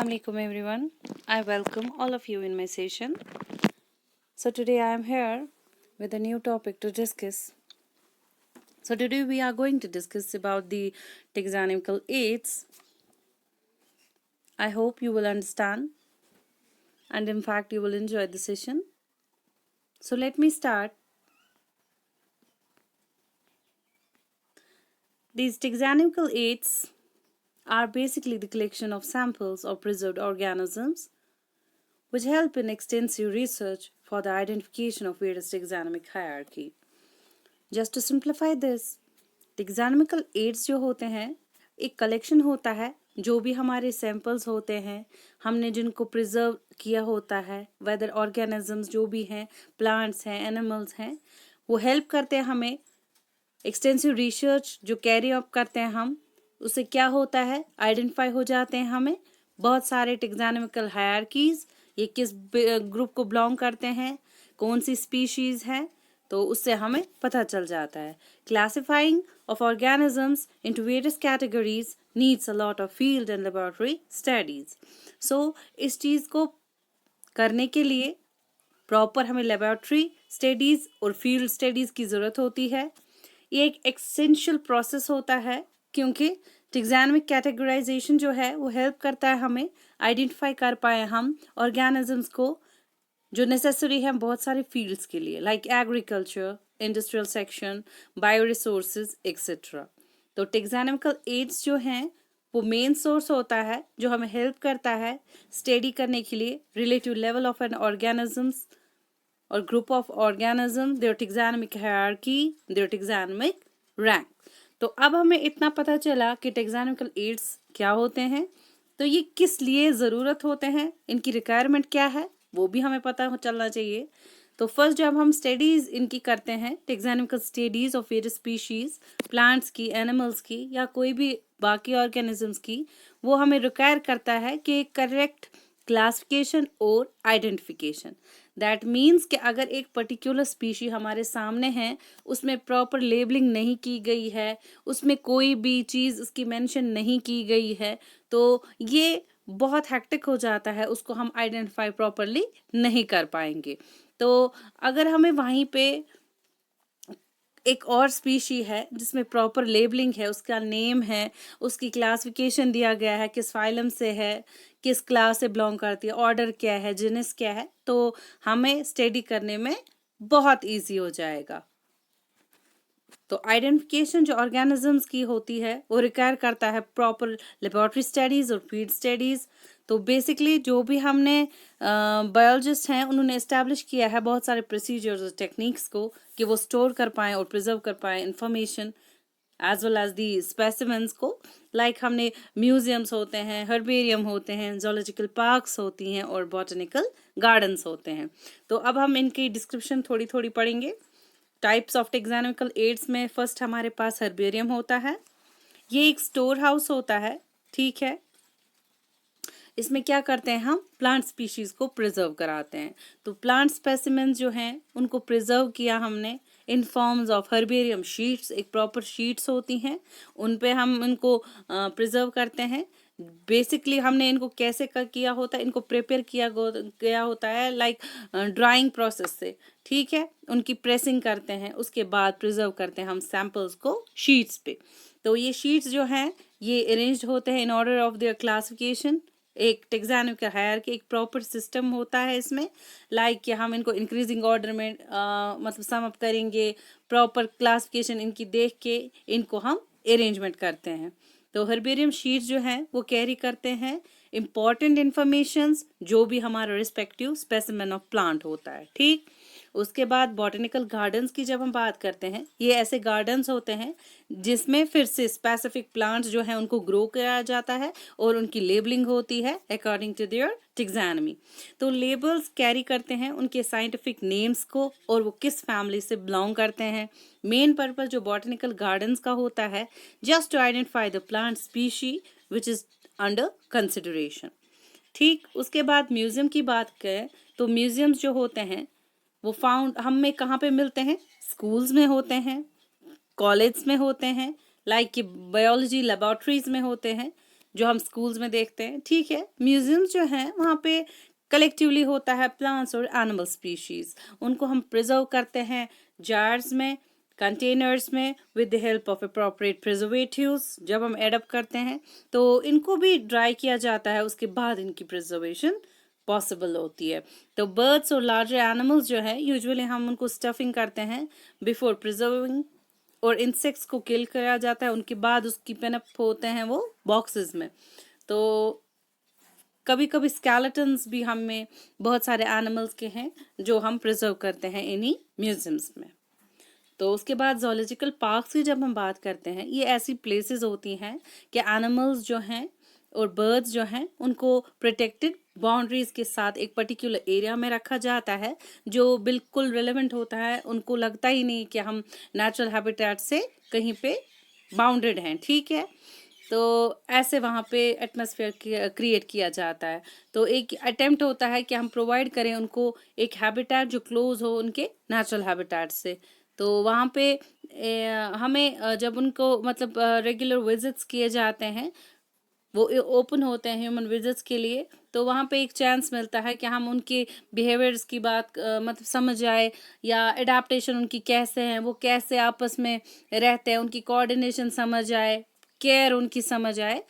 Assalamu alaikum everyone. I welcome all of you in my session. So today I am here with a new topic to discuss. So today we are going to discuss about the taxonomical aids. I hope you will understand and in fact you will enjoy the session. So let me start. These taxonomical aids are basically the collection of samples of preserved organisms which help in extensive research for the identification of various taxonomic hierarchy. Just to simplify this, taxonomical aids जो होते हैं एक collection होता है जो भी हमारे samples होते हैं हमने जिनको प्रिजर्व किया होता है वेदर ऑर्गेनिजम्स जो भी हैं प्लांट्स हैं एनिमल्स हैं वो हेल्प करते हैं हमें एक्सटेंसिव रिसर्च जो कैरी अप करते हैं हम उससे क्या होता है आइडेंटिफाई हो जाते हैं हमें बहुत सारे टैक्सोनॉमिकल हायरार्कीज ये किस ग्रुप को बिलोंग करते हैं कौन सी स्पीशीज है तो उससे हमें पता चल जाता है classifying of organisms into various categories needs a lot of field and laboratory studies so इस चीज़ को करने के लिए प्रॉपर हमें लेबोरेटरी स्टडीज़ और फील्ड स्टडीज़ की ज़रूरत होती है ये एक एसेंशियल प्रोसेस होता है क्योंकि टैक्सोनॉमिक कैटेगराइजेशन जो है वो हेल्प करता है हमें आइडेंटिफाई कर पाए हम ऑर्गेनिजम्स को जो नेसेसरी है बहुत सारे फील्ड्स के लिए like agriculture industrial section bio resources etcetera तो टैक्सोनॉमिकल एड्स जो हैं वो मेन सोर्स होता है जो हमें हेल्प करता है स्टडी करने के लिए relative level of an organisms और group of organism their taxonomic hierarchy their taxonomic rank तो अब हमें इतना पता चला कि टैक्सोनॉमिकल एड्स क्या होते हैं तो ये किस लिए ज़रूरत होते हैं इनकी रिक्वायरमेंट क्या है वो भी हमें पता चलना चाहिए तो फर्स्ट जब हम स्टडीज़ इनकी करते हैं taxonomical studies of various species plants की एनिमल्स की या कोई भी बाकी ऑर्गेनिजम्स की वो हमें रिक्वायर करता है कि करेक्ट क्लासिफिकेशन और आइडेंटिफिकेशन दैट मीन्स कि अगर एक पर्टिकुलर स्पीशी हमारे सामने है उसमें प्रॉपर लेबलिंग नहीं की गई है उसमें कोई भी चीज़ उसकी मेंशन नहीं की गई है तो ये बहुत हेक्टिक हो जाता है उसको हम आइडेंटिफाई प्रॉपरली नहीं कर पाएंगे तो अगर हमें वहीं पे एक और स्पीशी है जिसमें प्रॉपर लेबलिंग है उसका नेम है उसकी क्लासिफिकेशन दिया गया है किस फाइलम से है किस क्लास से बिलोंग करती है ऑर्डर क्या है जिनस क्या है तो हमें स्टडी करने में बहुत इजी हो जाएगा तो आइडेंटिफिकेशन जो ऑर्गेनिजम्स की होती है वो रिक्वायर करता है प्रॉपर लेबोरेटरी स्टडीज़ और फील्ड स्टडीज़ तो बेसिकली जो भी हमने बायोलॉजिस्ट हैं उन्होंने इस्टेब्लिश किया है बहुत सारे प्रोसीजर्स और टेक्निक्स को कि वो स्टोर कर पाएँ और प्रिजर्व कर पाएँ information as well as the specimens को लाइक हमने म्यूजियम्स होते हैं हर्बेरियम होते हैं जोलॉजिकल पार्क्स होती हैं और बॉटनिकल गार्डन्स होते हैं तो अब हम इनकी डिस्क्रिप्शन थोड़ी थोड़ी पढ़ेंगे टाइप्स ऑफ टैक्सोनॉमिकल एड्स में फर्स्ट हमारे पास हर्बेरियम होता है ये एक स्टोर हाउस होता है ठीक है इसमें क्या करते हैं हम प्लांट स्पीशीज़ को प्रिजर्व कराते हैं तो प्लांट स्पेसिमेंस जो हैं उनको प्रिजर्व किया हमने इन फॉर्म्स ऑफ हर्बेरियम शीट्स एक प्रॉपर शीट्स होती हैं उन पे हम इनको प्रिजर्व करते हैं बेसिकली हमने इनको कैसे किया होता है इनको प्रिपेयर किया गया होता है लाइक ड्राइंग प्रोसेस से ठीक है उनकी प्रेसिंग करते हैं उसके बाद प्रिजर्व करते हैं हम सैम्पल्स को शीट्स पे तो ये शीट्स जो हैं ये अरेंज्ड होते हैं in order of their classification एक टैक्सोनॉमिक हायरार्की एक प्रॉपर सिस्टम होता है इसमें लाइक कि हम इनको इंक्रीजिंग ऑर्डर में मतलब सम अप करेंगे प्रॉपर क्लासिफिकेशन इनकी देख के इनको हम अरेंजमेंट करते हैं तो हर्बेरियम शीट्स जो हैं वो कैरी करते हैं इम्पॉर्टेंट इन्फॉर्मेशंस जो भी हमारा रिस्पेक्टिव स्पेसिमेन ऑफ प्लांट होता है ठीक उसके बाद बॉटनिकल गार्डन्स की जब हम बात करते हैं ये ऐसे गार्डन्स होते हैं जिसमें फिर से स्पेसिफिक प्लांट्स जो हैं उनको ग्रो किया जाता है और उनकी लेबलिंग होती है अकॉर्डिंग टू देयर टैक्सोनॉमी तो लेबल्स कैरी करते हैं उनके साइंटिफिक नेम्स को और वो किस फैमिली से बिलोंग करते हैं मेन पर्पस जो बॉटनिकल गार्डन्स का होता है just to identify the plant species which is under consideration ठीक उसके बाद म्यूज़ियम की बात करें तो म्यूज़ियम्स जो होते हैं वो फाउंड हम में कहाँ पे मिलते हैं स्कूल्स में होते हैं कॉलेज में होते हैं लाइक कि बायोलॉजी लेबोरेटरीज में होते हैं जो हम स्कूल्स में देखते हैं, ठीक है। म्यूजियम्स जो हैं वहाँ पे कलेक्टिवली होता है प्लांट्स और एनिमल स्पीशीज, उनको हम प्रिजर्व करते हैं जार्स में, कंटेनर्स में, with the help of appropriate preservatives. जब हम एडअप करते हैं तो इनको भी ड्राई किया जाता है, उसके बाद इनकी प्रिजर्वेशन पॉसिबल होती है। तो बर्ड्स और लार्जर एनिमल्स जो है यूजुअली हम उनको स्टफिंग करते हैं बिफोर प्रिजर्विंग, और इंसेक्ट्स को किल किया जाता है, उनके बाद उसकी पेनअप होते हैं वो बॉक्सेस में। तो कभी कभी स्केलेटन्स भी हमें बहुत सारे एनिमल्स के हैं जो हम प्रिजर्व करते हैं इन्हीं म्यूजियम्स में। तो उसके बाद जोलॉजिकल पार्क्स की जब हम बात करते हैं, ये ऐसी प्लेसेस होती हैं कि एनिमल्स जो हैं और बर्ड्स जो हैं उनको प्रोटेक्टेड बाउंड्रीज के साथ एक पर्टिकुलर एरिया में रखा जाता है, जो बिल्कुल रिलेवेंट होता है, उनको लगता ही नहीं कि हम नेचुरल हैबिटेट से कहीं पे बाउंडेड हैं, ठीक है। तो ऐसे वहाँ पे एटमॉस्फेयर क्रिएट किया जाता है। तो एक अटेम्प्ट होता है कि हम प्रोवाइड करें उनको एक हैबिटेट जो क्लोज हो उनके नेचुरल हैबिटेट से। तो वहाँ पे हमें जब उनको मतलब रेगुलर विजिट्स किए जाते हैं, वो ओपन होते हैं ह्यूमन विजिट्स के लिए, तो वहाँ पे एक चांस मिलता है कि हम उनके बिहेवियर्स की बात मतलब समझ आए, या एडाप्टेशन उनकी कैसे हैं, वो कैसे आपस में रहते हैं, उनकी कोऑर्डिनेशन समझ आए, केयर उनकी समझ आए।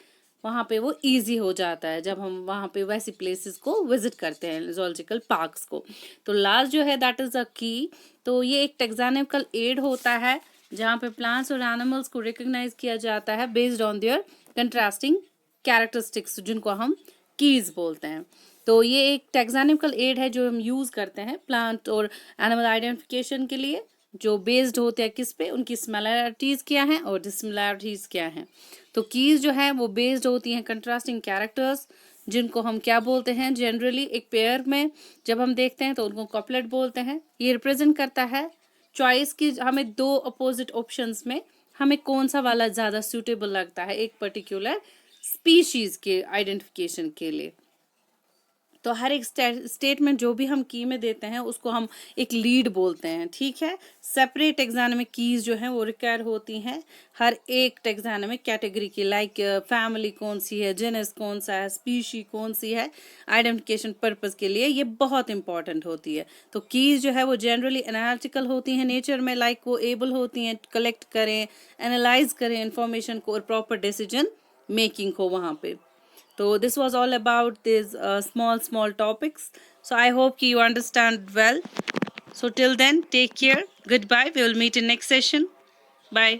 वहाँ पे वो इजी हो जाता है जब हम वहाँ पे वैसी प्लेसेस को विजिट करते हैं, जोलॉजिकल पार्क्स को। तो लास्ट जो है दैट इज़ अ की। तो ये एक टेक्सोनॉमिकल एड होता है जहाँ पे प्लांट्स और एनिमल्स को रिकग्नाइज किया जाता है based on their contrasting characteristics, जिनको हम कीज बोलते हैं। तो ये एक टेक्सोनॉमिकल एड है जो हम यूज़ करते हैं प्लांट और एनिमल आइडेंटिफिकेशन के लिए, जो बेस्ड होते हैं किस पे, उनकी सिमिलैरिटीज़ क्या हैं और डिसमिलैरिटीज़ क्या हैं। तो कीज जो है वो बेस्ड होती हैं कंट्रास्टिंग कैरेक्टर्स, जिनको हम क्या बोलते हैं, जनरली एक पेयर में जब हम देखते हैं तो उनको कपलेट बोलते हैं। ये रिप्रेजेंट करता है चॉइस की, हमें दो अपोजिट ऑप्शंस में हमें कौन सा वाला ज़्यादा सूटेबल लगता है एक पर्टिकुलर स्पीशीज के आइडेंटिफिकेशन के लिए। तो हर एक स्टेटमेंट जो भी हम की में देते हैं उसको हम एक लीड बोलते हैं, ठीक है। सेपरेट टेक्सोनॉमिक कीज जो हैं वो रिक्वायर होती हैं हर एक टेक्सोनॉमिक कैटेगरी की, लाइक फैमिली कौन सी है, जेनस कौन सा है, स्पीशी कौन सी है, आइडेंटिफिकेशन पर्पस के लिए ये बहुत इंपॉर्टेंट होती है। तो कीज जो है वो जनरली एनालिटिकल होती हैं नेचर में, लाइक वो एबल होती हैं कलेक्ट करें, एनालाइज करें इंफॉर्मेशन को और प्रॉपर डिसीजन मेकिंग हो वहाँ पे। So this was all about these small topics. So I hope you understand well. So till then, take care. Goodbye. We will meet in next session. Bye.